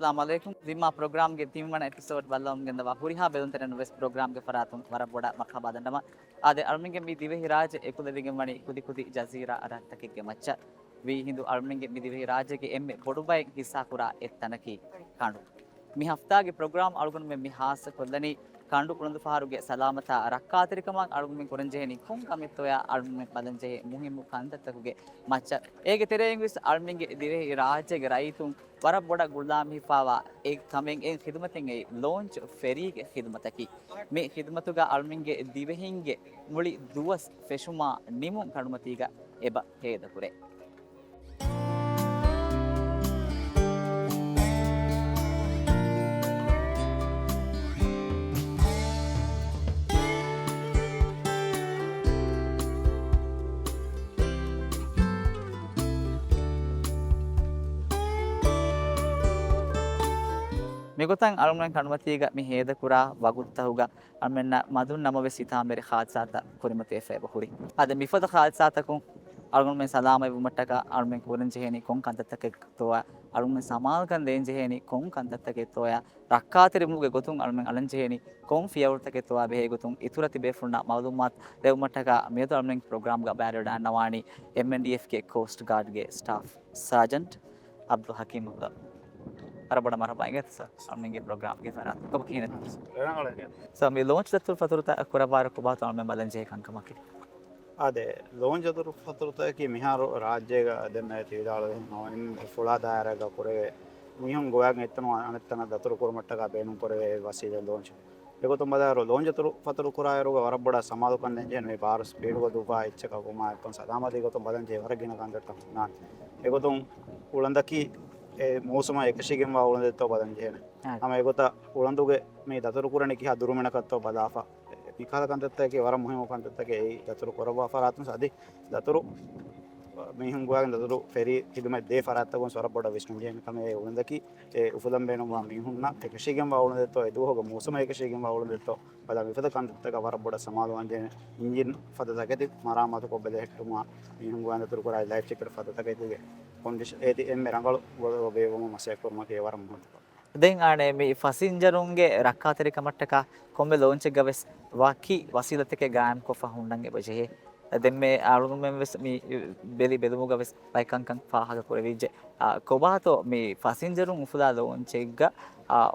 अस्सलामुअलैकुम जिम्मा प्रोग्राम के तीन एपिसोड वल्लम गिंदवा हुरिहा बेदुंतरन वेस्ट प्रोग्राम के फरातुम वरा बोड़ा मरहबा दंडमा आदे अरमिंगे मी दिवे हिराज एकुदविगे मणि कुदी कुदी जजीरा अरहतके के मच्च वी हिंदू अरमिंगे मी दिवे हिराज के एम्मे बोडुबाई हिस्सा कुरा एत्तनकी कांडु मी हफ्ता के प्रोग्राम अळगुन में मी हास कोल्लनी कांडु कुळंदु फारुगे सलामत रक्कातिरिकम अळगुन कुरंजेनी कुं कमितोया अळगुन बदंजे मुहिमु कांततकुगे मच्च एगे तेरे इंग्लिश अळमिंगे दिवे हिराज के राइतुं वरा बोड़ा गुलाम हिफावा एक कमिंग एक खिदमतें लॉन्च फेरी के खिदमतकी मे खिदमतुगा अळमिंगे दिवेहिंगे मुळि दुवस फेशुमा निमु कणुमतीगा एब हेदकुरे मेगोतंग अळमन कणुमतीगा मी हेदकुरा वगुत्तहुगा अळमेन्ना मदुन नमवे सितामेरे खात्साता कुरिमते फेबहुरी अद मिफद खात्सातकुं अळगुन सलाम वुमट्टका अळमेन कुरंजेहेनी कों कंततके तोया अळगुन समालकन देंजेहेनी कों कंततके तोया रक्कातिरि मुगे गोतुं अळमेन अळंजेहेनी कों फियवुर्तके तोया बेहे गोतुं इतुरति बेफुन्ना मालूमात देवमट्टका मेदु अळमेन प्रोग्राम गा बैरडा नवानी MNDF के coast guard gay staff sergeant Abdul Hakim para bada marah banget sa amning program ke fara ko bakina sa mi launch datul faturta akura bar ko ba to ammen balanje kan kamaki ಅದೇ loan ಜದುರು ಫತುರುತಕಿ ಮಿಹಾರು ರಾಜ್ಯಗ ಅದನ್ನ ತಿಳಿದಾಳ ನವನಿನ್ ಫುಳಾದಾರಗ ಕೊರೆವೆ ಮಿಹುಂ ಗೋಯಾಗ ಎತ್ತನ ಅನತ್ತನ ದತುರು ಕೊರಮಟ್ಟಗ ಬೇನು ಕೊರೆವೆ ವಸಿದ loan ಏಗೋ ತುಂಬದಾರು loan ಜದುರು ಫತುರು ಕುರಾಯರುಗ ವರಬಡ ಸಮಾಲು ಕಂದೆಂಜೆ ನೆ ಬಾರು speed ಗೋ ದುಬಾ ಇಚ್ಚಕ ಕುಮಾ ಪನ್ ಸದಾಮದಿ ಗೋ ತುಂಬದಂಜೆ ಹೊರಗಿನ ಕಂದಟ ನಾನ್ ಏಗೋ ತುಂ ಉಳಂದಕಿ ಮೋಸಮ ಏಕಶಿಗೆಂ ವಾ ಉಳಂದೆತ್ತೋ ಬದಂಜೆ ಆಮ ಏಗೋತ ಉಳಂದುಗೆ ಮೇ ದತುರು ಕುರನೆ ಕಿ ಹದುರುಮೆನ ಕತ್ತೋ ಬದಾಫಾ විකාල කන්තත්තගේ වර මුහිම කන්තත්තගේ ඒ දතුරු කොරවා ෆරාත්ම සදි දතුරු මිහුම් ගෝයන් දතුරු ferry හිදුම දේ ෆරාත්තගොන් සොර බොඩ විශ්ණු ජේන කමේ උලන්දකි ඒ උෆදම් බේනවා මිහුම්නා එකශීගෙන් වවුන දෙතෝ ඒ දුහග මොසම එකශීගෙන් වවුන දෙතෝ බලා විපද කන්තත්තක වර බොඩ සමාලවන් දෙන ඉන්ජින් ෆදතකති මරාමතු කොබ්බද හෙක්ටුමා මිහුම් ගෝයන් දතුරු කරයි ලයිෆ් චෙක් කර ෆදතකයිතුගේ කොන්ඩිෂන් ඒ එම් රංගල වේවම මසයක් කරම කේ වර මුහුම් දෙන් ආනේ මේ ෆසින්ජරුන්ගේ රක්කාතරිකමට්ටක කොම්බේ ලොන්ච් එක ගවස් වාකි වසීලතක ගාම් කොෆා හුන්නන්ගේ බජේ දෙන් මේ ආරුන් මෙන් වෙස් මේ බෙලි බෙදමු ගවස් ලයිකංකං පාහක කොරවිජ කොබාතෝ මේ ෆසින්ජරුන් උෆලා ලොන්ච් එක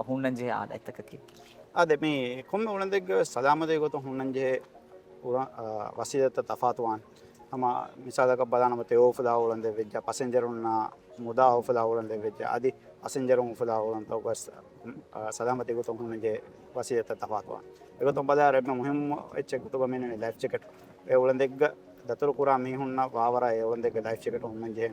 හුන්නන්ජේ ආදත්තකකි අද මේ කොම්බේ උලන්දෙක් සලාමදේ ගොත හුන්නන්ජේ වසීලත තෆාතුවාන් තම මිසාලක බදානම තේ ඕෆලා උලන්දේ වෙජ්ජ පසෙන්ජරුන්නා මුදා ඕෆලා උලන්දේ වෙජ්ජ আদি අසෙන්ජරුන් උෆලා උලන්තෝ ගස් සලාමතේ ගොත හුන්නන්ජේ වසීලත තෆාතුවාන් ඒගොතම් බදාර එන්න මුහිම් එච්ච ගොත ගමනේ ලයිෆ් ජැකට් ඒ උලන්දෙක් දතුරු කුරා මිහුන්නා වාවර ඒ උලන්දෙක් ලයිෆ් ජැකට් හුන්නන්ජේ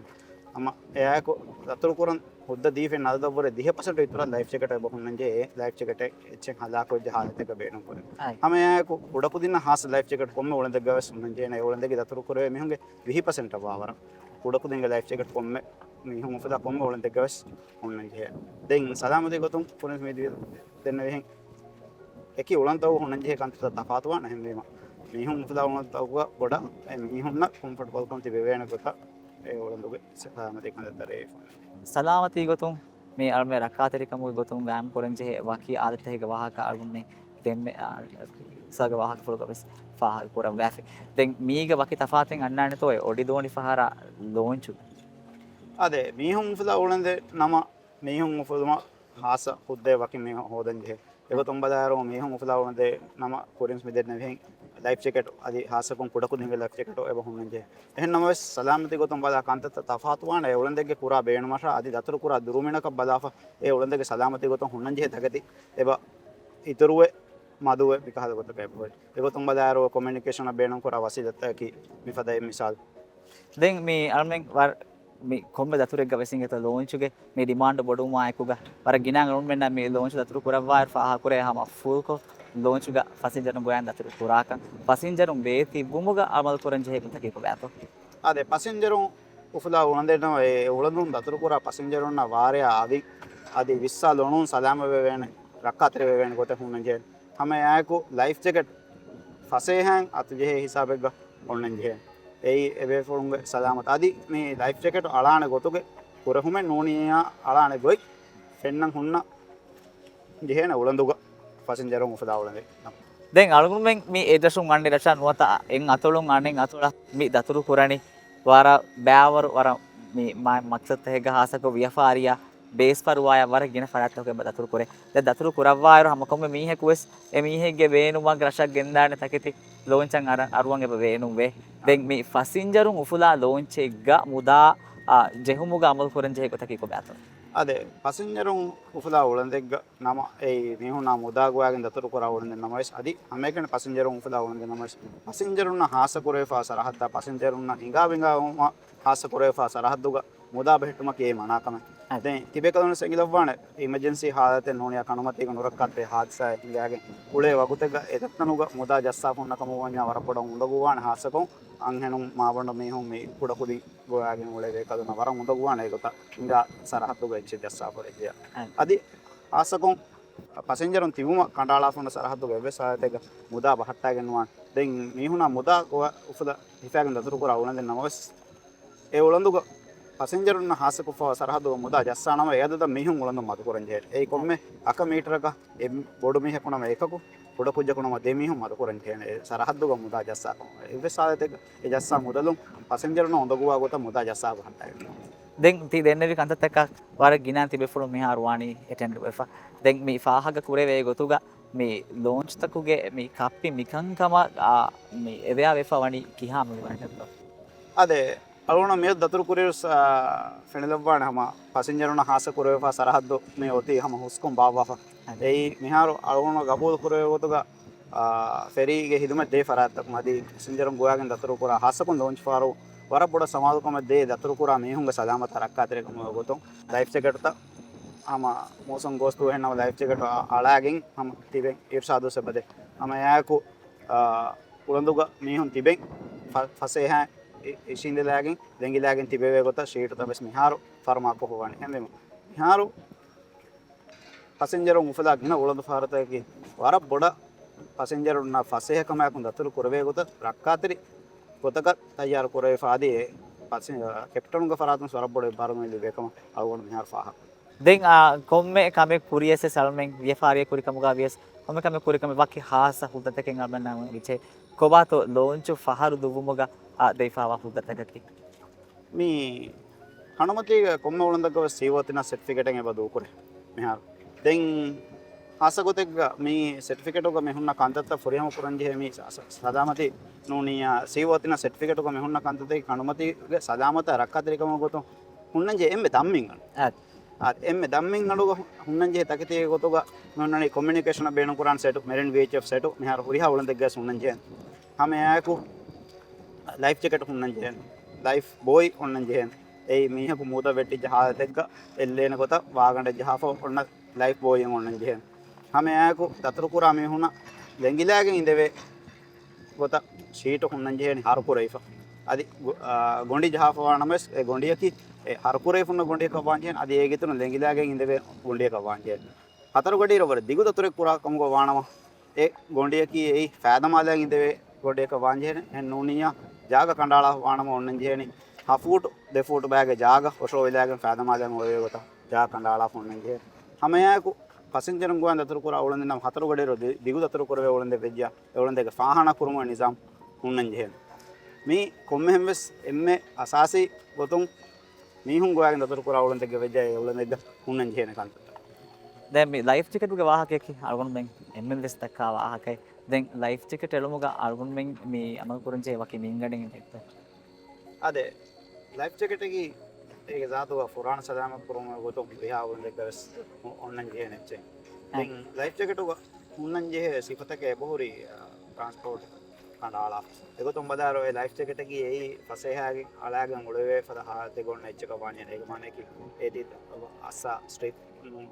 අම එයාක දතුරු කුරන් හොද්ද දීෆෙන් නදවර 10% විතර ලයිෆ් ජැකට් බහුන්නන්ජේ ලයිෆ් ජැකට් එච්චෙන් හදාකෝ ජහලතක බේනු කුර අම එයාක උඩපු දින හාස් ලයිෆ් ජැකට් කොම්ම උලන්දෙක් ගවස් හුන්නන්ජේ නේ උලන්දෙක් දතුරු කුරේ මිහුන්ගේ 20% වාවර උඩපු දින ලයිෆ් ජැකට් කොම්ම මිහුන් උපදා කොම්ම උලන්දෙක් ගවස් හුන්නන්ජේ දෙන් සලාමතේ ගොතුම් පුරස් මේ දෙන්න වෙහෙන් එකි උලන්තව හුන්නන්ජේ කන්තත තෆාතුවා නැහැම මිහුන් උපදා උලන්තව ගොඩ මිහුන්න කම්ෆර්ටබල් කම් තිබේ වෙන කොට ඒ උලන්දුගේ සලාමතේ කන්තරේ සලාමතී ගොතුම් මේ අල්මේ රක්කාතරිකම ගොතුම් ගාම් කොරන්ජේ වාකි ආදතේක වාහක අල්ගුන්නේ දෙන්නේ සග වාහක ෆොලොගස් ෆාහ කොරම් වැෆි දෙන් මීග වකි තෆාතෙන් අන්නානේ තෝය ඔඩි දෝනි ෆහරා ලොන්චු අදේ මිහුන් උපදා උලන්දේ නම මිහුන් උපදම හාස හුද්දේ වකි මේ හොදන්ජේ ඒක තුම්බදාරෝ මිහුන් උපදා උලන්දේ නම කොරියන්ස් මෙදෙන්න වෙහෙන් ලයිෆ් ජැකට් අදි හාසකොන් කුඩකු දින්ගේ ලයිෆ් ජැකට් එබ හුන්නන්ජේ එහෙන්නම වෙස් සලාමති ගොතම් බදා කන්තත තෆාතුවාන ඒ උලන්දෙගේ කුරා බේන මාෂා අදි දතුරු කුරා දුරුමිනක බදාෆා ඒ උලන්දෙගේ සලාමති ගොතම් හුන්නන්ජේ තගති එබ ඉතුරුවේ මදුවේ විකහද ගොත කැපුවේ ඒක තුම්බදාරෝ කොමියුනිකේෂන් බේන කුරා වසිදත කි මිෆදයි මිසාල් දෙන් මේ අල්මෙන් වර මේ කොම්බ දතුරෙක් ගවසින් එත ලොන්චුගේ මේ ඩිමාන්ඩ් බොඩුම ආයකුගා වර ගිනාන් රුන් මෙන්න මේ ලොන්ච් දතුරු කුරවාර් ෆාහ කුරේ හම ෆුල් කො ලොන්චුගා පසින්ජරුන් ගෝයන් දතුරු කුරාකන් පසින්ජරුන් බේති බුමුගා අමල් කරන්ජේ හෙකුත කීක බෑතෝ අදේ පසින්ජරුන් උෆලා උනන්දේන ඒ උලඳුන් දතුරු කුරා පසින්ජරුන් නා වාරය ආදි 20 ලොණුන් සලාම වෙවෙන රක්කාතර වෙවෙන කොට හුන්නන්ජේ හැම යාකු ලයිෆ් ජැකට් ෆසේහන් අතුජේ හිසාබෙග්ග ඔන්නන්ජේ ඒ එබේ ෆොරුන්ගේ සලාමත আদি මේ ලයිෆ් ජැකට් අලාන ගොතුගේ කුරහුමෙන් නෝනියා අලාන ගොයි ෆෙන්නම් හුන්න ජෙහෙන උලඳුග පසෙන්ජරන් උපදා උලඳේ දැන් අලුගුන්මෙන් මේ ඒදසුන් අන්නේ රචා නුවත එන් අතොලුන් අනෙන් අතොල මේ දතුරු කුරණි වාර බෑවර වර මේ මක්සත් හේග හාසක ව්‍යාපාරියා බේස් පරුවාය වර ගෙන ෆරට්ටෝක දතුරු කුරේ දැන් දතුරු කුරවවායර හැමකොම මීහෙකුවස් එමීහෙගේ වේනුමක් රසක් ගෙන්දාන තකිති ලෝන්චන් අරුවන් එබ වේනුම් වේ දැන් මේ ෆසින්ජරුන් උෆුලා ලෝන්චෙග්ග මුදා ජෙහුමුග අමල් කුරන් ජෙහෙක තකිකෝ බෑතෝ අదే පසෙන්ජරුන් උපදා උලඳෙග්ග නම ඒ මිහුනා මුදාගවාගෙන් දතුරු කුරා උලඳෙන් නමයිස් අදි අමේකන පසෙන්ජරුන් උපදා උලඳෙන් නමයිස් පසෙන්ජරුන් හාස කුරේෆා සරහද්දා පසෙන්ජරුන් හිඟා විඟා හාස කුරේෆා සරහද්දුග මුදා බෙහෙටුම කේ මනාකම දැන් තිබේකලොන සංගිලවවාන ඉමර්ජන්සි හාලතෙන් නෝනියා කනුමතේක නුරක්කත්තේ හාත්සා හිඟාගෙන් උලේ වගුතෙග එදක්නනුග මුදා ජස්සා පුන්නකම වඤ්ඤා වරපොඩ උඬගුවාන හාසකොන් අංහෙනුම් මාවණ්ඩ මෙහුම් මේ කුඩකුඩි ගෝයාගෙන උලේ වේකදුන වර උඬගුවාන ඒකත හිඟා සරහද්දුග එච්ච ජස්සා පොරේ අදි හාසකොන් පසෙන්ජරුන් තිබුම කණ්ඩාලාසුන සරහද්දුග වෙබ්සයිට් එක මුදා බහට්ටාගෙන නුවන් දැන් මිහුනා මුදා උපද හිතාගෙන දතුරු කරා උලඳෙන් නමස් ඒ උලඳුග පසෙන්ජරුන් හාසකුෆ සරහදුව මුදා ජස්සානම එයදද මිහුම් උලඳ මතු කරන්ජේ ඒ කොම්මේ අක මීටරක බොඩු මිහකුණම එකකු පොඩ කුජකුණම දෙමිහුම් මතු කරන්ජේ සරහදුව මුදා ජස්සා වෙබ්සයිට් එක ඒ ජස්සා මුදලුම් පසෙන්ජරුන් හොඳගුවා ගොත මුදා ජස්සා බහට්ටාගෙන දැන් ති දෙන්නරි කන්තත් එක්ක වර ගිනාන් තිබෙෆුළු මිහාරුවානි එටෙන්ඩ් වෙෆා දැන් මේ ෆාහග කුරේ වේ ගොතුග මේ ලෝන්ච් තකුගේ මේ කප්පි මිකංකම මේ එවයා වෙෆා වනි කිහා මුවන්ටෝ අదే අලුණ මේ දතුරු කුරේස් ෆෙනලවවාන හම පසෙන්ජරුන හාස කුරේෆා සරහද්දු මේ ඔති හම හුස්කොම් බාවාෆා එයි මිහාරු අලුණ ගබෝල් කුරේ ගොතුග ෆෙරීගේ හිදුම දේ ෆරාත්තක් මදි පසෙන්ජරුන් ගෝයාගෙන් දතුරු කුරා හාසකොන් ලෝන්ච් ෆාරු ವರಪುಡ ಸಮಾಲುಕಮ ದೇ ದತರು ಕೂಡ ಮೇಹುಂಗ ಸದಾಮತ ರಕ್ಕಾತ್ರೆ ಗೊತ್ತು ಲೈಫ್ ಜಾಕೆಟ್ ತ ಆಮ ಮೋಸಂ ಗೋಸ್ತು ಹೆಣ್ಣ ಲೈಫ್ ಜಾಕೆಟ್ ಅಳಾಗಿಂ ಹಮ ತಿಬೆ ಇರ್ಸಾದು ಸಬದೆ ಆಮ ಯಾಕು ಉಳಂದುಗ ಮೇಹುಂ ತಿಬೆ ಫಸೆ ಹಾ ಇಶಿಂದಲಾಗಿಂ ದೆಂಗಿಲಾಗಿಂ ತಿಬೆವೆ ಗೊತ್ತ ಶೀಟ್ ತ ಬಸ್ ಮಿಹಾರು ಫರ್ಮಾ ಕೊ ಹೋವಾಣಿ ಹೆಂದೆ ಮಿಹಾರು ಪಸೆಂಜರ್ ಮುಫದಾ ಗಿನ ಉಳಂದು ಫಾರತಕಿ ವರಪುಡ ಪಸೆಂಜರ್ ನ ಫಸೆ ಕಮ ಯಾಕು ದತರು ಕುರವೆ ಗೊತ್ತ ರಕ್ಕಾತ್ರಿ කොතක තයාර කරේ ෆාදී පස්සේ කැප්ටන්ගේ ෆරාතුන් සරබ්බොඩේ බාරමෙලි වේකම අවුණ මිහාර ෆාහ දැන් කොම්මේ කමේ කුරියස් සල්මෙන් ව්‍යාපාරිය කුරිකමුගා වියස් කොම්මේ කමේ කුරිකම වකි හාස හුදතකෙන් අබන්නා විචේ කොබාතෝ ලෝන්චු ෆහරු දුවමුගා දෙයිෆාවා හුදතකකි මේ හනුමති කොම්මේ උලන්දක සීවතින සර්ටිෆිකේට් එක බදු කරේ මිහාර දැන් ආසගොතෙක් මේ සර්ටිෆිකේට් එක මෙහුන්න කන්තත්ත ෆොරියම පුරන්ජේ මේ සදාමති නෝනියා සීවතින සර්ටිෆිකේට් එක මෙහුන්න කන්තතේ කනුමතිගේ සදාමත රක්කාතරිකම ගොතෝ ಹುಣ್ಣಂಜೆ ಎಮ್ಮೆ ದಮ್ಮಿಂಗಣ ಎಮ್ಮೆ ದಮ್ಮಿಂಗ್ ನಡುಗ ಹುಣ್ಣಂಜೆ ತಕತಿ ಗೊತ್ತುಗ ನನ್ನನಿ ಕಮ್ಯುನಿಕೇಷನ್ ಬೇಣು ಕುರಾನ್ ಸೆಟು ಮೆರಿನ್ ವಿಎಚ್ಎಫ್ ಸೆಟು ಮಿಹಾರ ಹುರಿಹಾ ಉಳಂದೆ ಗ್ಯಾಸ್ ಹುಣ್ಣಂಜೆ ಹಮೆ ಯಾಕು ಲೈಫ್ ಜಾಕೆಟ್ ಹುಣ್ಣಂಜೆ ಲೈಫ್ ಬಾಯ್ ಹುಣ್ಣಂಜೆ ಏಯ್ ಮೀಹಕು ಮೂದ ಬೆಟ್ಟಿ ಜಹಾದ ತೆಗ್ಗ ಎಲ್ಲೇನ ಗೊತ್ತ ವಾಗಂಡ ಜಹಾಫ ಹುಣ್ಣ ಲೈಫ್ ಬಾಯ್ ಹುಣ್ಣಂಜೆ ಹಮೆ ಯಾಕು ತತ್ರ ಕುರಾ ಮೇ ಹುಣ್ಣ ಲೆಂಗಿಲಾಗೆ ಇಂದೆವೆ ಗೊತ್ತ ಶೀಟ್ ಹುಣ್ಣಂಜೆ ಹಾರುಪುರೈಫ అది గొండి జహాఫవానమస్ ఏ గొండియకి హర్పురేఫున్న గొండి కవాంజెన్ అది ఏగితున లెంగిలాగే ఇందెవే గొండి కవాంజెన్ హతరు గడి రవర దిగు దతురే కురా కంగో వానమ ఏ గొండియకి ఏ ఫాదమాలా ఇందెవే గొండి కవాంజెన్ ఎన్ నూనియా జాగ కండాళ వానమ ఒన్నంజేని హఫూట్ దెఫూట్ బ్యాగ్ జాగ ఒషో ఇలాగే ఫాదమాలా ఒయే గొత జాగ కండాళ ఒన్నంజే హమయాకు ಪಸೆಂಜರ್ ಗೋಂದ ದತರು ಕುರಾ ಅವಳಂದೆ ನಮ್ಮ ಹತರು ಗಡಿ ಇರೋದು ದಿಗು ದತರು ಕುರವೆ ಅವಳಂದೆ ವೆಜ್ಜ ಅವಳಂದೆ ಫಾಹಣ ಕುರುಮ ನಿಜಾಮ್ ಉಣ್ಣಂಜೆ මේ කොම්මෙහෙම්වස් එම්මේ අසාසි ගොතුන් මීහුන් ගෝයාගෙන දතුරු කුරා උලන්දගේ වෙජ්ජය උලන්දෙද්ද හුන්නන් ජේන කන්ත දැන් මේ ලයිෆ් ටිකට් උගේ වාහකයක් අල්ගොන් මෙන් එම්එල්එස් දක්වා වාහකයි දැන් ලයිෆ් ටිකට් එළුමුග අල්ගොන් මෙන් මේ අමල් කුරන්ජේ වකි මින්ගඩෙන් එක්ත අදේ ලයිෆ් ටිකට් එකේ ඒක සාතුව ෆුරාන සදාම කුරුම ගොතුන් විහා උලන්දගස් ඔන්නන් ජේන එච්චේ දැන් ලයිෆ් ටිකට් උග හුන්නන් ජේ සිපතකේ බොහුරි ಟ್ರಾನ್ಸ್‌පෝට් කණ්ඩාලා ඒක තුඹදාරෝ ඒ ලයිෆ් ජැකට් එකේ ඒ පසේහාගේ අලාගෙන් උඩවේ ෆද හාතේ ගොන්න එච්චක පාන්නේ ඒක මානේ කි ඒටි අස්සා ස්ට්‍රීට්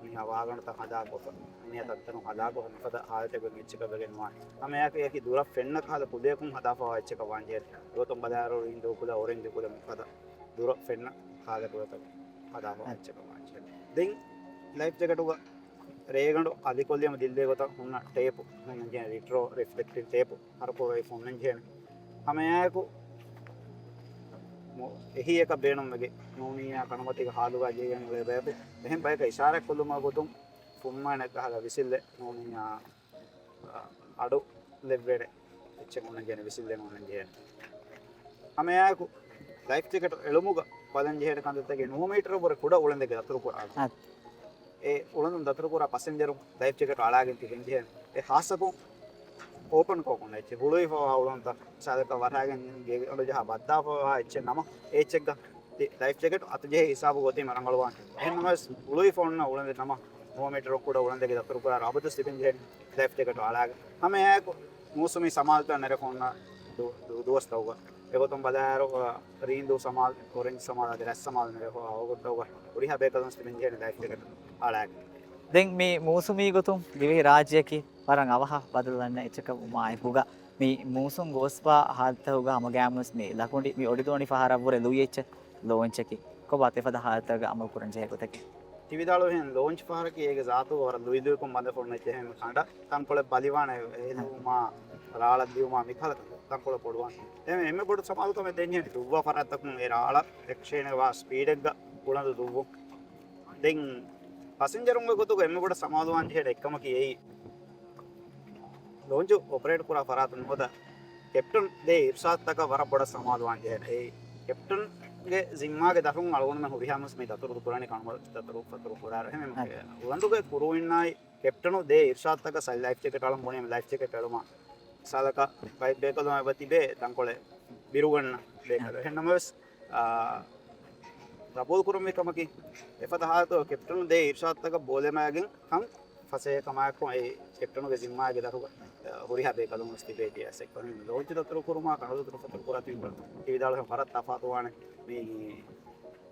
නිහා වාගන ත හදා කොට නිය තත්තන හදා කොට ෆද හාතේ ගොන්න එච්චක බගෙන් වා අමයාක ඒකි දුර ෆෙන්න කාල පුදේකුම් හදා පවා එච්චක පාන්නේ ඒක තුඹදාරෝ ඉන්දෝ කුල ඔරෙන්ජ් කුල ෆද දුර ෆෙන්න කාල කොට හදා පවා එච්චක පාන්නේ දෙන් ලයිෆ් ජැකට් උග ರೇಗಂಡು ಅದಿಕೊಲ್ಲಿಯಮ ದಿಲ್ದೆ ಗೊತ್ತ ಹುಣ್ಣ ಟೇಪು ನಂಗೆ ರಿಟ್ರೋ ರಿಫ್ಲೆಕ್ಟಿವ್ ಟೇಪು ಹರಪು ವೈಫ್ ನಂಗೆ ಆಮೇಕು එහි එක බේනුම්ගේ නූනියා කනමතික හාලුවා ජීගෙන වල බෑබේ එහෙන් බයක ඉෂාරයක් කොල්ලුමා ගොතුම් ෆුම්මාන ගහලා විසිල්ල නූනියා අඩු ලෙබ්බෙඩ එච්ච මොන කියන විසිල්ල නෝන ජීන අමයාකු ලයිෆ් ජැකට් එළුමුග පදන් ජීහෙට කන්දතගේ 9 මීටර වර කුඩ උලන්දගේ දතුරු පුරා ඒ උලන් දතුරු පුරා පසෙන්ජරු ලයිෆ් ජැකට් අලාගෙන තින් ජීන ඒ හාසකු ඕපන් කොකුන් එච්ච හුලුයි ෆවා උලන්ත සාදක වරාගෙන ගේ ඔල ජහ බද්දා ෆවා එච්ච නම එච්චක ලයිෆ් ජැකට් අතජේ හිසාබ ගොතේ මරංගලවාන් එහෙනම් හුලුයි ෆෝන් උලන්ද නම 9 මීටර කුඩ උලන්දගේ දතුරු පුරා රබද shipping ජීන life jacket අලාගෙන අමයාකු මෝසමි සමාල්ත නර phone දෝස්තවග එගොතුම් බදාර රීන්දු සමාල් orange සමාල් රැස් සමාල් නර අවගොත්තවග උරිහා බේකලන්ස් තිබෙන ජීන ලයිෆ් ජැකට් අලාගෙන දැන් මේ මූසුමී ගොතුම් දිවේ රාජ්‍යකි වරන් අවහ බදලන්න එච්චක මායකුග මේ මූසුම් ගෝස්පා හාල්තවග හමගෑමුස් මේ ලකුණි මේ ඔඩිතෝනි පහරවර ලුයෙච්ච ලෝංචකි කොබත් එපද හාල්තවග අමල් කුරන් ජයකොතකි තිවිදාලෝ හෙන් ලෝන්ච් පාරකේ ඒක සාතු වර දුයිදුකම් මන්ද ෆොන්න එහෙම කඩ තංකොල බලිවාන එනුමා රාල දියුමා මිකල තංකොල පොඩුවන් එමෙ පොඩු සමාල්කම දෙන්නේ දුව්වා පරත්තක් මේ රාල එක්ෂේන වා ස්පීඩ් එක උලඳ දුව්වෝ දෙන් පැසෙන්ජරුන්ග ගොතුක එමෙ පොඩ සමාදුවන් ජීහෙට එකම කියෙයි ලෝන්ච් ඔපරේට් පුරා පරාතුන් හොද කැප්ටන් දේ ඉර්ෂාත්තක වර පොඩ සමාදුවන් ජීහෙට ඒ කැප්ටන් ගේ සිම්මාගේ දරුන් අලගොනම හුරියාමස් මේ දතුරු පුරානේ කනම දතුරු පතුරු පුරාර එහෙම උලන්දුගේ කුරුවින්නයි කැප්ටනු දේ ඉර්ෂාත්තක සල් ලයිෆ් ජැකට් අලම් මොනේ ලයිෆ් ජැකට් අලුමා සාලක බයික් බේකලම බතිබේ තංකොලේ බිරුගන්න බේකල එහෙනමස් රපෝල් කුරුමේ කමකි එපත හාතෝ කැප්ටනු දේ ඉර්ෂාත්තක බෝලෙමයගෙන් කම් ෆසේ කමයක්ම ඒ කැප්ටනුගේ සිම්මාගේ දරුව හුරියා බේකලම ස්තිපේටි ඇසෙක් කරන ලෝන්ච් දතුරු කුරුමා කනු දතුරු පතුරු පුරා තිබ්බා ඒ විදාලක පරත් තපාතුවානේ මේ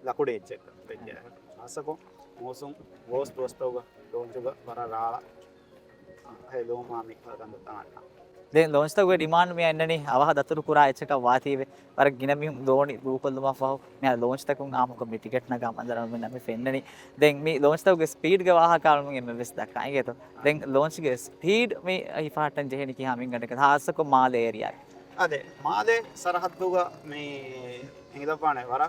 ලකුඩේ එච්චක වෙච්ච ආසකෝ මෝසුම් ගෝස් දොස්තෝග ලෝන්චුග වර රාල හෙලෝ මාමි කරගන්න තාන්න දැන් ලෝන්ච් තවගේ ඩිමාන්ඩ් මේ යන්නනේ අවහ දතුරු කුරා එච්චක වාතීවේ වර ගිනමිහුම් දෝනි රූපල්ලුමා ෆව මේ ලෝන්ච් තකුන් ආමක මේ ටිකට් නගා මන්දරම මෙන්න මේ ෆෙන්නනේ දැන් මේ ලෝන්ච් තවගේ ස්පීඩ් ගේ වාහ කාලමුන් එමෙ වෙස් දක්කයි ගේතෝ දැන් ලෝන්ච් ගේ ස්පීඩ් මේ හිෆාටන් ජෙහෙනි කියාමින් ගන්නක හාසකෝ මාලේ ඒරියා අదే මාලේ සරහද්දුග මේ ඉංගදපානේ වර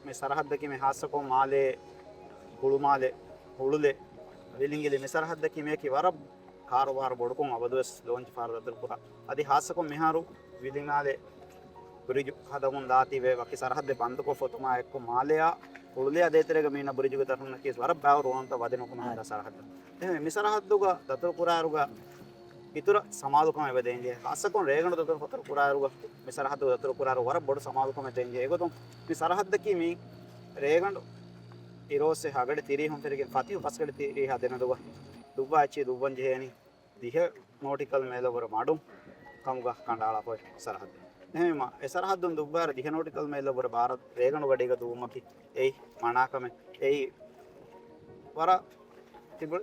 මේ සරහද්දකි මේ හාසකෝ මාලේ හුළු මාලේ හුළුලේ විලිංගිලේ මේ සරහද්දකි මේ කි වර කාරවාර බොඩකොන් අවදස් ලෝන්ච් පාර දතුරු පුරා අදි හාසකෝ මෙහාරු විලිංගාලේ බුරිජු හදමුන් දාති වේ වකි සරහද්ද බන්දකෝ ෆොතුමා එක්ක මාලයා හුළුලේ අදේතරක මේන බුරිජුග තරුණ කීස් වර බාව රෝන්ත වදිනකොම හද සරහද්ද එහෙනම් මේ සරහද්දුග දතුරු පුරාරුග ඉතුරු සමාදුකම එවදෙන්නේ හාසකෝ රේගණ දතුරු පතර පුරාරුග මේ සරහද්ද දතුරු පුරාරු වර බොඩ සමාදුකම දෙන්නේ ඒගොතුම් මේ සරහද්දකි මේ රේගණ ඉරෝසේ හගඩ තිරි හොන්තරගේ ෆතිය පස්කඩ තිරි හදෙනදුග දුබ්බාචි දුබ්බන් ජේනි දිහ නෝටිකල් මේලවර මාඩු කමුග කණ්ඩාලා පොයි සරහද්ද එහෙම ඒ සරහද්දුන් දුබ්බාර දිහ නෝටිකල් මේලවර ಭಾರತ රේගණ ගඩේක දුමකි එයි මනාකම එයි වර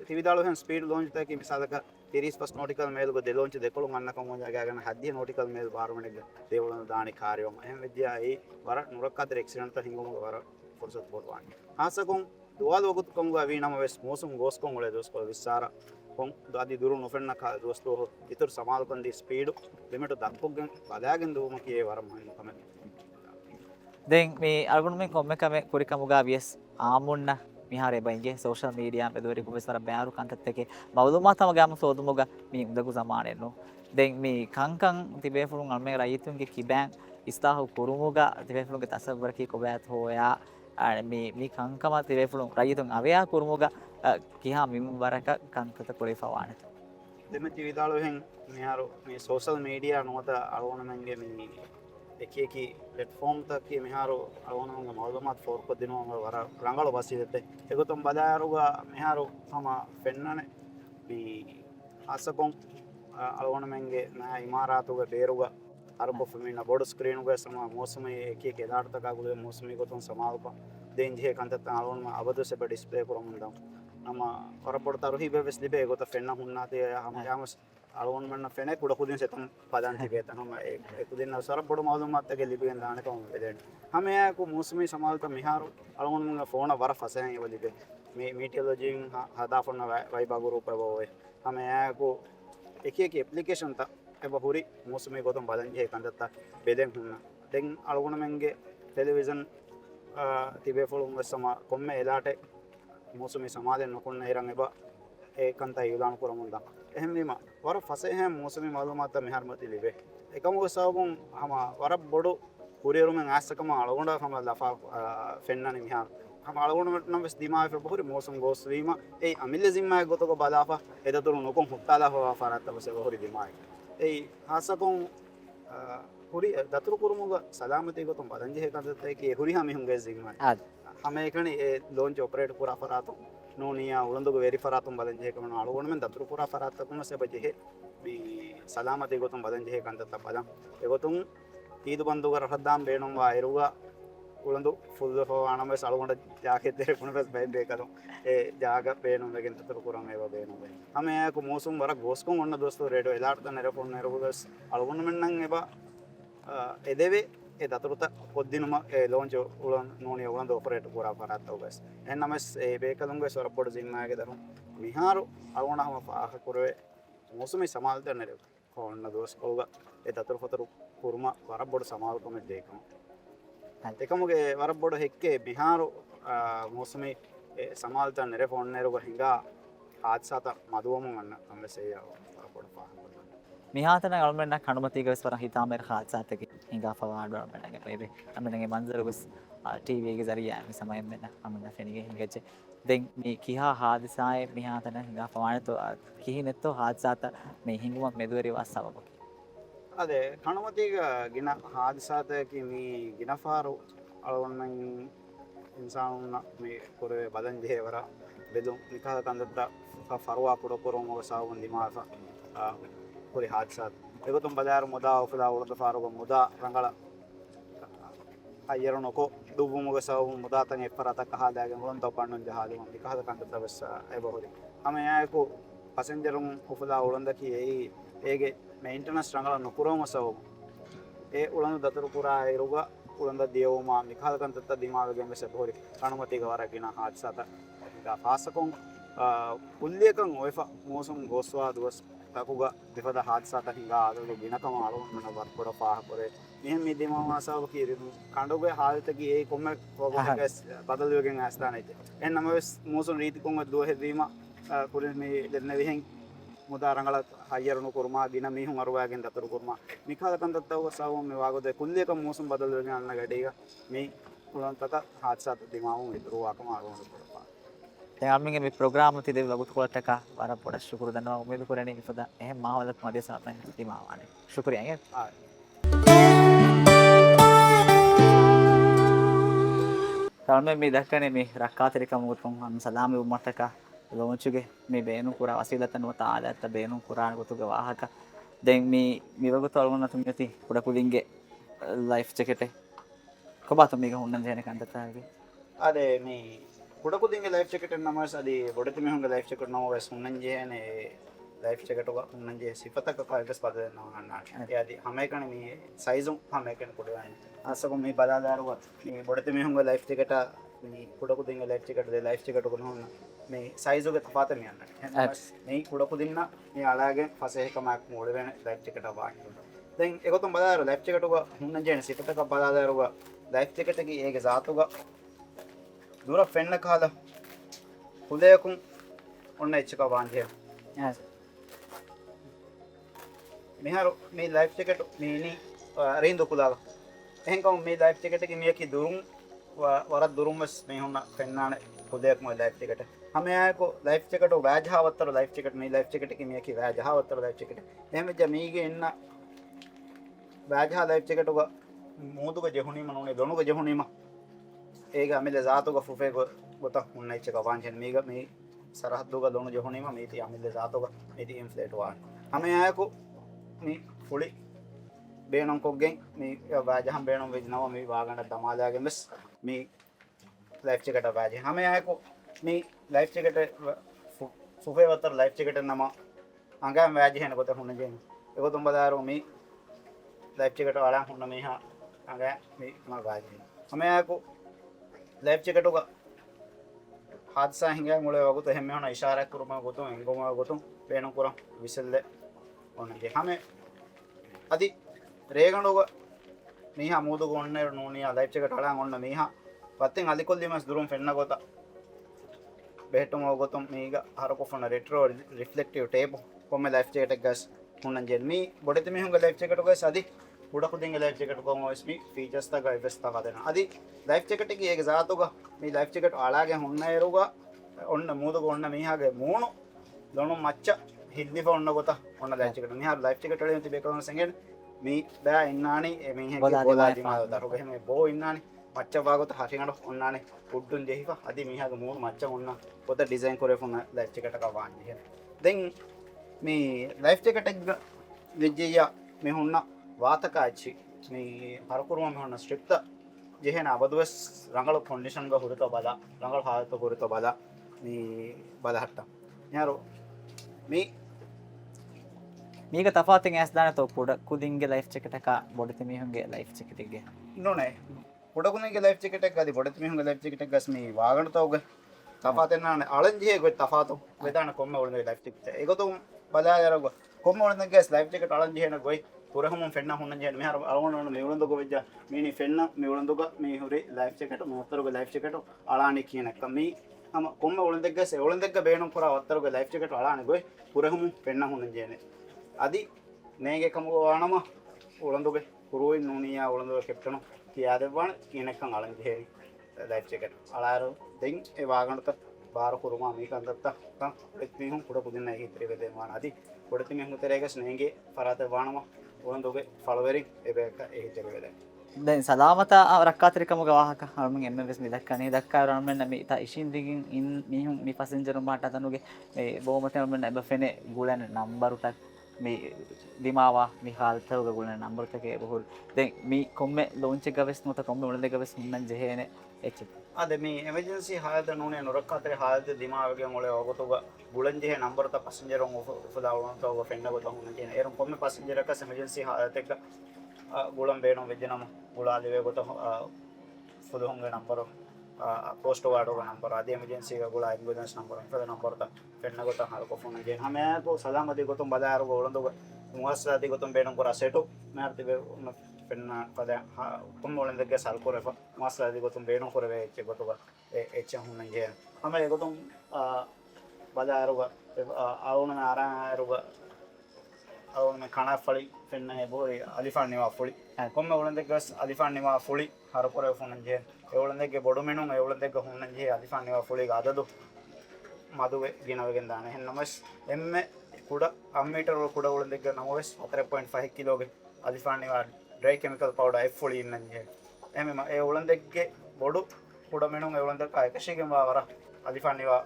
තිවිදාලෝ හෙන් ස්පීඩ් ලොන්ච් තකි මිසාලක 35 නෝටිකල් මේලුග දෙලොන්ච් දෙකොළුන් අන්නකම මොජාගෙන හද්දිය නෝටිකල් මේල් බාරමණෙක් දේවලන දානි කාර්යෝම එහෙම විද්‍යා ඒ වර නුරක් අතර එක්සිඩන්ට් හිඟුම වර ෆොර්සත් බෝල්වාන් හාසකොන් දුවාල වගුත් කොංග වීනම වෙස් මොසුම් ගෝස්කොන් වල දොස්කො විසාර කොන් දාදි දුරු නොෆෙන්න කා දොස්තෝ ඉතුරු සමාල්කන් දී ස්පීඩ් ලිමිට දක්කොගෙන් බදාගෙන දුවම කියේ වර මහින් කම දැන් මේ අල්ගොන් මේ කොම්ම කම කුරි කමුගා වියස් ආමුන්න මිහාරේ බයින්ගේ සෝෂල් මීඩියා පෙදවරි කුබස්තර බෑරු කන්තත් එකේ බවලුමා තම ගාම සෝදුමුග මේ උදකු සමානෙන්නෝ දැන් මේ කංකං තිබේ ෆුරුන් අල්මේ රයිතුන්ගේ කිබෑන් ඉස්තාහු කුරුමුග තිබේ ෆුරුන්ගේ තසවරකී කොබෑත් හොයා මේ කංකම තිබේ ෆුරුන් රයිතුන් අවයා කුරුමුග කිහා මිම් වරක කංකත කුරේ ෆවානත දෙමෙති විදාලෝ හෙන් මෙහාරු මේ සෝෂල් මීඩියා නොත අලවණමන්ගේ මේ එකකි ප්ලට්ෆෝම් තක් මෙහාරු අලවණමංග මවලමත් ෆෝර්ක දිනවම වර රංගල බසිදෙත් එගොතම් බදාරුග මෙහාරු තම පෙන්නනේ මේ අසකොන් අලවණමන්ගේ නා ඉමාරාතුග බේරුග අරබොෆමින බෝඩ් ස්ක්‍රීනුග සම මෝසමේ එකක එදාර්ථකගුලේ මෝසමේ ගොතම් සමාල්ප දෙන්ජේ කන්තත් අලවණම අවදොසෙ බ ඩිස්ප්ලේ කරමුන්දම් නම කරපොඩ තරුහි බෙස් ලිබේ ගොත ෆෙන්න හුන්නාතේ හමයාමස් අලවොන් මන්න ෆෙනේ කුඩ කුදින් සෙතන් පදන් තිබේ තනම ඒ කුදින් සර පොඩ මවුම් මත්තගේ ලිබෙන් දානකම වෙදෙන් හමයාකු මෝසමේ සමාල්ත මිහාරු අලවොන් මංග ෆෝන වර ෆසෙන් ඉවලිබේ මේ මීටියොලොජින් හදාෆොන්න වයිබා ගෲප් බෝවේ හමයාකු එක ඇප්ලිකේෂන් ත එබ හුරි මෝසමේ ගොතම් බදන් ජේ කන්දත්ත බෙදෙන් හුන්න දෙන් අලවොන් මංගේ ටෙලිවිෂන් තිබේ ෆොලුම් සම කොම්ම එලාට මෝසුමි සමාදයෙන් නොකුන්න හිරන් එබ ඒකන්ත යුදාන කරමුන්ද එහෙමම වර ෆසේහ මෝසුමි මාලුමාත මෙහර්මති ලිබේ එකමුග සවබුන් හම වර බොඩු කුරියරුමෙන් ආස්සකම අලගොඩ හම ලෆා ෆෙන්නන මිහා හම අලගොඩට නම් දිමාව බොහරි මෝසුම් ගෝස්වීම ඒ අමිල්ල සිම්මය ගොතක බලාපා එදතුරු නොකොන් හුත්තාලා හවා ෆරත්තවස බොහරි දිමායි ඒ හාසකොන් ಹುರಿ ದತ್ತರು ಕುರುಮುಗ ಸಲಾಮತಿ ಗೊತ್ತು ಬದಂಜೆ ಕಂದಕ್ಕೆ ಹುರಿ ಹಮಿ ಹುಂಗೆ ಜಿಗ್ಮ ಹಮೆ ಕಣಿ ಲೋಂಚ್ ಆಪರೇಟ್ ಪೂರಾ ಫರಾತು ನೋನಿಯಾ ಉಳಂದುಗ ವೆರಿ ಫರಾತು ಬದಂಜೆ ಕಮನ ಅಳಗೋಣ ಮೆನ್ ದತ್ತರು ಪೂರಾ ಫರಾತ ಕುನ ಸೆ ಬಜೆ ಬಿ ಸಲಾಮತಿ ಗೊತ್ತು ಬದಂಜೆ ಕಂದತ ಬದಂ ಎಗೊತ್ತು ಈದು ಬಂದುಗ ರಹದ್ದಾಂ ಬೇಣುವ ಇರುವ ಉಳಂದು ಫುಲ್ ಆನಮ ಸಳಗೊಂಡ ಜಾಗೆ ತೆರೆ ಕುನ ಬಸ್ ಬೈ ಬೇಕದು ಎ ಜಾಗ ಬೇಣು ಮೆಗಿಂತ ದತ್ತರು ಕುರಂ ಏವ ಬೇಣು ಬೈ ಹಮೆ ಯಾಕು ಮೋಸುಂ ವರ ಗೋಸ್ಕೊಂ ಒಣ್ಣ ದೋಸ್ತು ರೇಡಿಯೋ ಎಲಾಡ್ತ ನೆರಪೊನ್ ನೆರವುಗಸ್ ಅಳಗೊಂಡ ಮೆನ್ನಂ ಎಬ එදෙවේ ඒ දතුරුත පොද්දිනුම ලෝංච උලන් නෝනිය උලන් ඔපරේට් පුරා පරාත්තව ගස් එන්නමස් ඒ බේකලුන්ගේ සොරපොඩ සින්නාගේ දරු විහාරු අලුණහම පාහ කුරවේ මොසුමි සමාල්ත නෙරෙව කොන්න දෝස් කෝග ඒ දතුරු පතරු පුරුම වරබොඩ සමාල්කම දෙකම එකමුගේ වරබොඩ හෙක්කේ විහාරු මොසුමි සමාල්ත නෙරෙ ෆෝන් නෙරව හිඟා ආත්සත මදුවම වන්න අම්මසේ වරබොඩ පාහ මිහාතන ගල්මෙන්න කනුමතිගස් වර හිතාමර හාත්සාතක හිඟා ෆවාඩ වරමනගේ බේබේ අමනගේ මන්සරගස් ටීවීගේ zariya මේ සමයෙන් මෙන්න අමන ෆෙනිගේ හිඟච්ච දැන් මේ කිහා හාදිසායේ මිහාතන හිඟා ෆවානතෝ කිහිනෙත්තෝ හාත්සාත මේ හිඟුම මෙදුවරි වස්සවක අదే කනුමතිග ගින හාදිසාතකි මේ ගිනෆාරු අලවන්නන් ඉන්සාන් මේ කොරේ බදන් ජේවර බෙදුම් නිකා කන්දත්ත ෆරුවා පුඩ කොරොම සාවුන් දිමාෆා पूरी हादसा देखो तुम बाजार मुदा उफला उड़द फारुग मुदा रंगला अय्यरों को डूबू मुगे सब मुदा तंग एक पराता कहा जाएगा मुलन तो पांडुन जहाज़ में दिखा तो कंटे तबस ऐ बहुरी हमें यहाँ को पैसेंजरों उफला उड़द की ये मेंटेनेंस रंगला नुकुरों में सब ये उड़न दत्तर पूरा है रुगा उड़न दियो मां दिखा तो कंटे तब दिमाग के में से बहुरी कानुमती का वारा किना हादसा था का फासकों उल्लेखन ओएफा मौसम गोस्वा दुवस takuga bifada hadisata hinga adalu ginakama alonna warpoda paahapore mehem me dema masaw kiru kandoge halta ki e komme gas badalugen astana ite ennama mosun riti konga duwa hedima kurin me denne vihen muda rangala hayarunu kurma gina mihun aruwagen daturu kurma mikhala kandattaw saw me wagode kulleka mosun badalugen anna gadega me ulantaka hadisata dimamu idru akama alonna දැන් අම්මිගේ මේ programme එක තියදී වගුත් කොලටක වර පොඩ ශුක්‍ර දනවා උමේද කරන්නේ ඉපද එහෙම මාවලත් මැද සාපෙන් තිමාවානේ ශුක්‍රියා ගේ තවම මේ දක්කනේ මේ රක්කාතරිකම උතුම් අන් සලාමි උම්මතක ලොංචුගේ මේ බේනු කුරා වසීලතන වත ආදත්ත බේනු කුරාන ගොතුගේ වාහක දැන් මේ වගුත් වලුණ තුමියති කුඩ කුලින්ගේ ලයිෆ් ජැකට් එක කොබත මේක හොන්නන් දෙන කන්දතාවේ අదే මේ कुडकु दिंगे लाइफ जैकेट नमस अदी बोडति में होंगे लाइफ जैकेट नमो वैस उन्नंजे ने लाइफ जैकेट होगा उन्नंजे सिफत का फायदा स्पद ना यादी हमें कने मी साइजों हमें कने कुडे आए असको मी बदादार हुआ मी बोडति में होंगे लाइफ जैकेट मी कुडकु दिंगे life jacket day life jacket को होना मी साइजों के तफात में आना मी कुडकु दिन्ना मी అలాగే फसे कमाक मोड़े में लाइफ जैकेट बा देन एगो तुम बदादार लाइफ जैकेट होगा उन्नंजे ने सिफत का बदादार होगा लाइफ जैकेट की एक जात होगा दूर फेन्न काला खुदेकुं उन्ने इच्छका बांधे मिहारो मी लाइफ जैकेट मीनी रेंदो कुलागा එහෙනම් මේ ලයිෆ් ජැකට් එකේ මියකි දුරුම් වරක් දුරුම් මස් මේ හොන්න පෙන්නානේ खुदेक मैं लाइफ जैकेट हमें आए को लाइफ जैकेट වැජහවත්තර लाइफ जैकेट මේ लाइफ जैकेट එකේ මියකි වැජහවත්තර लाइफ जैकेट එහෙම ජමීගේ ඉන්න වැජහ लाइफ जैकेट උග මෝදුක ජෙහුනීම නෝනේ දොනුක ජෙහුනීම ඒක අමිල ذاتුක ෆුෆේ ගොත උන්න ඉච්චක වාංචන මේක මේ සරහද්දුක දොනු ජෙහුනීම මේ ති අමිල ذاتුක මේ ති ඉන්ෆ්ලේට් වාන් हमें आए को මේ ෆුලි බේනොන් කොග්ගෙන් මේ වැජහම් බේනොන් වෙජනව මේ වාගන්න දමාදාගේ මෙස් මේ लाइफ जैकेट बाजे हमें आए को मी लाइफ जैकेट फुफे वतर लाइफ जैकेट नमा अंगा बाजे है को तो होने जे एगो तुम बता रहो मी लाइफ जैकेट वाला होने में हां अंगा मी मा बाजे हमें आए को लाइफ जैकेट का हादसा हिंगा मुळे वगो तो हेमे होना इशारा करो मा गोतो एंगो मा गोतो पेनो करो विसल दे होने जे हमें अदि रेगणोग මීහා මුදු ගොන්නේ නෝනියා ලයිෆ් එකට අලන් ඔන්න මීහා පත්තෙන් අලිකොල්ලි මස් දුරුම් ෆෙන්න ගොත බෙහෙටුම ගොතම් මීග හරකො ෆොන රෙට්‍රෝ රිෆ්ලෙක්ටිව් ටේප් කොම්මේ ලයිෆ් ජැකට් එක ගස් හුන්නන් ජෙන් මී බොඩෙත මිහුන්ගේ ලයිෆ් ජැකට් එක ගස් අදි උඩකුදින්ගේ ලයිෆ් ජැකට් කොම් OSP ෆීචර්ස් තා ගයිවස් තා කදෙන අදි ලයිෆ් ජැකට් එකේ ඒක සාතුග මේ ලයිෆ් ජැකට් අලාගේ හුන්න එරුග ඔන්න මුදු ගොන්න මීහාගේ මූණු දොණු මච්ච හිද්දි ෆොන්න ගොත ඔන්න ලයිෆ් ජැකට් මීහා ලයිෆ් ජැකට් වලින් තිබේ කරන සංගෙන් මේ බෑ ඉන්නානි මේ බෝලාදි මාව දරුග එහෙම බෝ ඉන්නානි මච්ච වාගොත හරියට ඔන්නානේ උඩුන් දෙහිව අදි මීහාගේ මූණු මච්ච ඔන්න පොත ඩිසයින් කරේ ෆොන්න ලයිෆ් ජැකට් එක වාන්නේ දැන් මේ ලයිෆ් ජැකට් එක විජ්ජය මේ හුන්න වාතකාච්චි මේ හරකුරුම මේ හුන්න ස්ට්‍රිප්ත ජෙහෙන අවදවස් රංගල කොන්ඩිෂන් ಗ ಹುರಿತ ಬಲ ರಂಗල ಹಾತ ಹುರಿತ ಬಲ මේ බලහට්ට යාරෝ මේ මේක තෆාවතෙන් ඇස් දාන තෝ පොඩ කුදින්ගේ ලයිෆ් ජැකට් එක බොඩ තෙමිහුන්ගේ ලයිෆ් ජැකට් එක නෝනේ පොඩ කුදින්ගේ ලයිෆ් ජැකට් එක ගදි බොඩ තෙමිහුන්ගේ ලයිෆ් ජැකට් එක ගස් මේ වාගණ තෝග තෆාතෙන් නානේ අලංජියේ ගොත් තෆාතෝ වෙදාන කොම්ම වලගේ ලයිෆ් ජැකට් එක ඒකතෝ බලා යරග කොම්ම වලගේ ගස් ලයිෆ් ජැකට් අලංජියේ ගොයි පුරහම ෆෙන්න හුන්න ජෙන් මෙහර අලවන මෙවලඳ ගොවිජ මීනි ෆෙන්න මෙවලඳ ග මේ හොරේ ලයිෆ් ජැකට් මොහතරගේ ලයිෆ් ජැකට් අලානි කියන එක මේ हम කොම්ම ඔලන්දෙක් ගස් ඔලන්දෙක් බේනම් පුරා වතරගේ ලයිෆ් ජැකට් අලානි ගොයි පුරහම ෆෙන්න හුන්න ජෙනේ අදි මේගේ කම වානම ඔලන්දුගේ පුරෝයි නෝනියා ඔලන්දුගේ කැප්ටන් කියාදෙවන කියනකන් අලංජියේ ලයිෆ් ජැකට් අලාර දෙන් ඒ වාගණත බාර කුරුමා මේක අන්දත්ත එත් මිහුම් පුඩ පුදින්න හිතරේ වෙදෙනවා අදි පොඩති මිහුම් තරේක ස්නේගේ පරාත වානම ඔලන්දුගේ ෆලවරින් එබේක ඒ හිතරේ වෙදෙන දැන් සලාමත රක්කාතරිකම ගවාහක හරුමින් එම්එස් මිදක්කනේ දක්කා රම්මෙන් මේ තා ඉෂින් දිගින් ඉන් මිහුම් මේ පැසෙන්ජර් මාට අතනුගේ මේ බොමතෙන් මෙන්න එබෆෙනේ ගුලන නම්බරුටක් මේ දිමාවා මේ හාල්තවග ගුලන නම්බරුටකේ බොහොල් දැන් මේ කොම්මේ ලොන්ච් එක ගවස් නොත කොම්මේ උන දෙක ගවස් හින්නන් ජෙහෙනේ එච් අද මේ එමර්ජන්සි ಹಾಲත නෝනේ නොරක්කාතරේ ಹಾಲත දිමාවගේ මොලේ ඔගතොග ගුලන් ජෙහෙ නම්බර තා පැසෙන්ජර් ඔන් ඔෆදාවන තෝග ෆෙන්න ගොත හොන්න ජෙන එරම් කොම්මේ පැසෙන්ජර් එක එමර්ජන්සි ಹಾಲත එක ගුලම් බේනෝ වෙජනම ගුලාදේ ගොත ಫುದೋಂಗೆ ನಂಬರ್ ಪೋಸ್ಟ್ ವಾರ್ಡ್ ನಂಬರ್ ಆದಿ ಎಮರ್ಜೆನ್ಸಿ ಗಳ ಆಂಬ್ಯುಲೆನ್ಸ್ ನಂಬರ್ ಫದ ನಂಬರ್ ತ ಫೆನ್ನ ಗೊತ್ತ ಹಾಳಕೊ ಫೋನ್ ಜೆ ಹಮೆ ಕೊ ಸಲಾಮತಿ ಗೊತ್ತ ಬದಾರ ಗೊ ಒಳಂದು ಮುವಸ್ಸಾದಿ ಗೊತ್ತ ಬೇಣಂ ಕೊರ ಸೆಟು ಮಾರ್ತಿವೆ ಫೆನ್ನ ಫದ ಕೊಮ್ಮ ಒಳಂದಕ್ಕೆ ಸಾಲ್ಕೊ ರೆಫ ಮುವಸ್ಸಾದಿ ಗೊತ್ತ ಬೇಣಂ ಕೊರವೆ ಎಚ್ಚೆ ಗೊತ್ತ ಎಚ್ಚೆ ಹುನ್ನ ಜೆ ಹಮೆ ಗೊತ್ತ ಬದಾರ ಗೊ ಆವನ ಆರಾರು ಗೊ ಅವನ ಖಾನಾ ಫಳಿ ಫೆನ್ನ ಬೋರಿ ಅಲಿಫಾನ್ ನಿವಾ ಫುಳಿ ಕೊಮ್ಮೆ ಒಳಂದಕ್ಕೆ ಅಲಿಫಾನ್ ನಿವಾ ಫುಳಿ ಹರಕೊರೆ ಫೋನ್ ಜೆ එවලන්දගේ බොඩු මෙනුම් එවලන්දක හුන්නන්ජේ අධිෆාන් ඒවා ෆුලි ගාදදු මදුවේ ගිනවගෙන් දාන එහෙන්නමස් එම්මෙ කුඩ අම්මීටර් කුඩ වලන්දක 4.5 කිලෝගේ අධිෆාන් ඒවා ඩ්‍රයි කෙමිකල් පවුඩර් F ෆුලි ඉන්නන්ජේ එමෙ ඒ වලන්දකගේ බොඩු කුඩ මෙනුම් එවලන්දක එකශිගෙන් වර අධිෆාන් ඒවා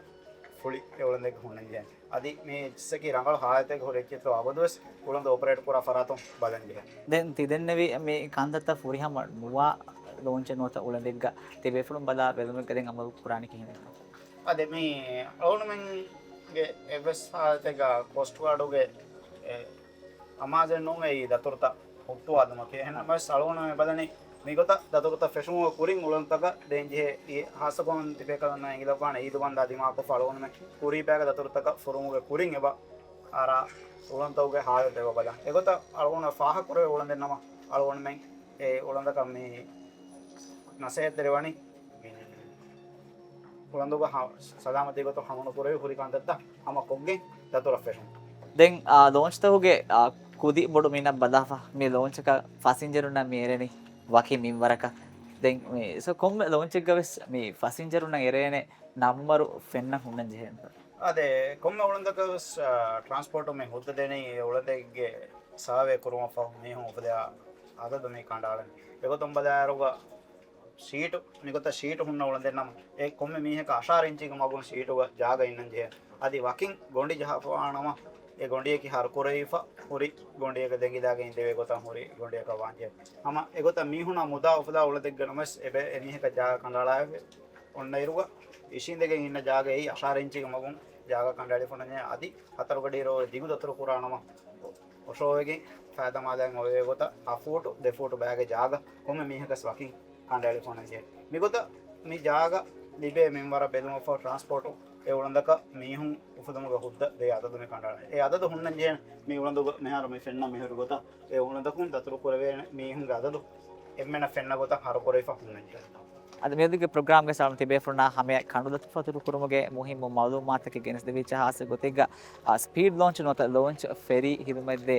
ෆුලි එවලන්දක හුන්නන්ජේ අදි මේ ඉස්සකේ රංගල හායතේ හොරෙච්චතෝ අවදවස් උලන්ද ඔපරේට් පුරා ෆරාතොම් බලන්ජේ දැන් තිදෙන්නවි මේ කාන්දත්ත ෆුරිහම මුවා ලෝන්ච නොත උලන්දෙක්ග තිබේෆුලුම් බලා බෙලුමකදෙන් අම පුරාණි කියන අද මේ ඕනමන්ගේ එවස් හායතේග කොස්ට් වාඩුගේ අමාජන් නොමේ දතුරත ඔට්ටුවාදම කියනම සලෝන මේ බලනේ මේකත දතුරත ෆෙෂුම කුරින් උලන්තක දෙන්ජේ ඒ හාසකොන් තිබේ කරන ඉංගලපාන ඊද බන්දා දිමාක ෆලෝන මේ කුරි බෑග දතුරතක ෆොරුමුගේ කුරින් එබ ආරා උලන්තවගේ හායතේ බලා ඒකත අලෝන ෆාහ කරේ උලන් දෙන්නම අලෝන මෙන් ඒ උලන්දක මේ නසෙතරවනි උලන්දුග සලාමතේ ගොත හමුන පුරේ හුරි කාන්තත්ත අම කොග්ගේ දතුර ෆෙෂන් දැන් ලෝන්ච් තහුගේ කුදි බොඩු මින බදාෆා මේ ලෝන්ච් එක ෆැසෙන්ජර් උන මේරෙනි වකි මින්වරක දැන් මේ සෝ කොම් ලෝන්ච් එක ගවස් මේ ෆැසෙන්ජර් උන එරේනේ නම්බරු ෆෙන්න හුන්නන් ජෙහෙන් අදේ කොම් උලන්දක ಟ್ರಾನ್ಸ್‌ಪೋರ್ಟ್ මේ හොද්ද දෙනේ උලන්දගේ සාවේ කරුම ෆා මේ හො උපදා අදද මේ කාණ්ඩාලන් ඒකතොම් බදාරුග සීටු නිගත සීටු හුන්න උලන්දෙන්නම ඒ කොම්මේ මීහක අශාරින්චික මගුන් සීටුග ජාග ඉන්නන් ජේ අදි වකින් ගොණ්ඩි ජහපානම ඒ ගොණ්ඩියකි හර කොරේෆා හොරි ගොණ්ඩියක දෙගිදාගෙන් දෙවේ ගොත හොරි ගොණ්ඩියක වාංජේ අම ඒගොත මීහුණ මුදා උපදා උලදෙග්ගනමස් එබේ එමීහක ජාග කණ්ඩාලාවේ ඔන්න ඉරුග ඉෂින් දෙකෙන් ඉන්න ජාග ඒ අශාරින්චික මගුන් ජාග කණ්ඩාලි ෆොනනේ අදි හතර ගඩීරෝ දිගු දතර කුරානම ඔෂෝවේගෙන් ෆෑදමාදෙන් ඔය ගොත අෆෝටු දෙෆෝටු බෑගේ ජාග කොම්මේ මීහකස් වකින් කාණ්ඩාලි ෆෝනජේ මිගොත මේ ජාග ලිබේ මෙන්වර බෙලුම ෆෝ ಟ್ರಾನ್ಸ್‌ಪೋರ್ಟ್ ඒ උලන්දක මීහුන් උපදමුග හුද්ද දෙය අදද මේ කාණ්ඩාල ඒ අදද හුන්නන් ජේ මේ උලන්දුග මෙහර මේ ෆෙන්න මෙහර ගොත ඒ උලන්දකුන් දතුරු කරවේ මීහුන් අදද එම්මෙන ෆෙන්න ගොත හර කොරේෆා හුන්නන්ජ අද මේදුගේ ප්‍රෝග්‍රෑම් ಗೆ ಸಾಲ್ಮ ತಿಬೆ ಫುರ್ನಾ ಹಮೆ ಕಣ್ಣುದ ಫತುರು ಕುರುಮಗೆ ಮುಹಿಮ್ ಮಾಲೂಮಾತಕ್ಕೆ ಗೆನಸ್ ದೇವಿ ಚಹಾಸ ಗೊತೆಗ ಸ್ಪೀಡ್ ಲಾಂಚ್ ನೋತ ಲಾಂಚ್ ಫೆರಿ ಹಿರುಮದ್ದೆ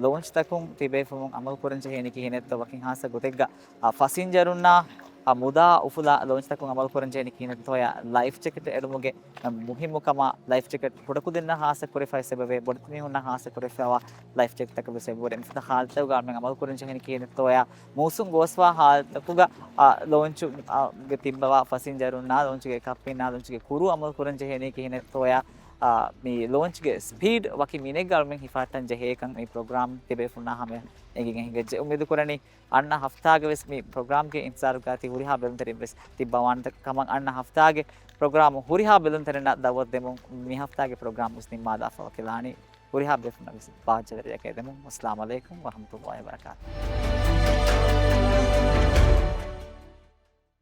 ಲಾಂಚ್ ತಕುಂ ತಿಬೆ ಫುಮುಂ ಅಮಲ್ ಕುರಂಜ ಹೇನಿಕಿ ಹೇನೆತ್ತ ವಕಿಂ ಹಾಸ ಗೊತೆಗ ಫಸಿಂಜರುನ್ನ ಮುದಾ ಉಫುಲಾ ಲಾಂಚ್ ತಕುಂ ಅಮಲ್ ಕುರಂಜ ಹೇನಿಕಿ ಹೇನೆತ್ತ ತೋಯ ಲೈಫ್ ಜಾಕೆಟ್ ಎಡುಮುಗೆ ಮುಹಿಮ್ಮುಕಮ ಲೈಫ್ ಜಾಕೆಟ್ ಹುಡಕು ದಿನ ಹಾಸ ಕುರಿಫೈ ಸೆಬವೆ ಬೊಡ್ತಿನಿ ಹುನ್ನ ಹಾಸ ಕುರಿಫಾವ ಲೈಫ್ ಜಾಕೆಟ್ ತಕ ಸೆಬವೆ ಎಂತ ಹಾಲ್ತ ಗಾರ್ಮೆಂ ಅಮಲ್ ಕುರಂಜ ಹೇನಿಕಿ ಹೇನೆತ್ತ ತೋಯ ಮೂಸುಂ ಗೋಸ್ವಾ ಹಾಲ್ತಕುಗ ಲಾಂಚ್ ಗೆ ತಿಬ್ಬවා ಫಸಿಂಜರುನ್ನ ಲಾಂಚ್ ಗೆ ಕಪ್ಪಿನ ಲಾಂಚ್ ಗೆ ಕುರು ಅಮಲ್ ಕುರಂಜ ಹೇನಿಕಿ ಹೇನೆತ್ತ ತೋಯ මේ launch ಗೆ ಸ್ಪೀಡ್ ವಕಿ ಮಿನೆ ಗಾರ್ಮೆಂ ಹಿಫಾಟನ್ ಜಹೇಕಂ ಈ ಪ್ರೋಗ್ರಾಮ್ ತಿಬೆ ಫುನ್ನ ಹಮೆ ಎಗಿಗೆ ಹಿಂಗೆ ಉಮೇದು ಕುರನಿ ಅಣ್ಣ ಹಫ್ತಾಗೆ ವೆಸ್ ಮಿ ಪ್ರೋಗ್ರಾಮ್ ಗೆ ಇಂತಜಾರ್ ಗಾತಿ ಹುರಿಹಾ ಬೆಲಂತರಿ ವೆಸ್ ತಿಬ್ಬವಾನ್ ತಕ ಕಮಂ ಅಣ್ಣ ಹಫ್ತಾಗೆ ಪ್ರೋಗ್ರಾಮ್ ಹುರಿಹಾ ಬೆಲಂತರಿನ ದವತ್ ದೆಮು ಮಿ ಹಫ್ತಾಗೆ ಪ್ರೋಗ್ರಾಮ್ ವೆಸ್ ನಿಮ್ಮಾದ ಫಕಿಲಾನಿ ಹುರಿಹಾ ಬೆಫುನ್ನ ವೆಸ್ ಬಾಜರಿಯ ಕೆದೆಮು ಅಸ್ಸಲಾಮು ಅಲೈಕುಂ ವರಹಮತುಲ್ಲಾಹಿ ವಬರಕಾತುಹು